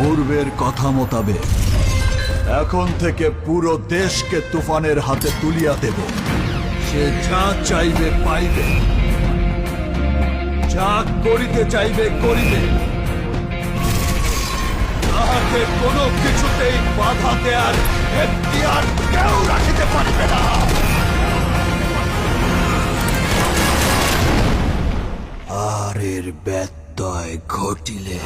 পূর্বের কথা মোতাবেক এখন থেকে পুরো দেশকে তুফানের হাতে তুলিয়া দেব। সে যা চাইবে পাইবে, যা করিতে চাইবে করিবে। তাহাকে কোনো কিছুতেই বাধা দেয়ার এখতিয়ার কেউ রাখিতে পারিবে না। আর এর ব্যত্যয় ঘটিলে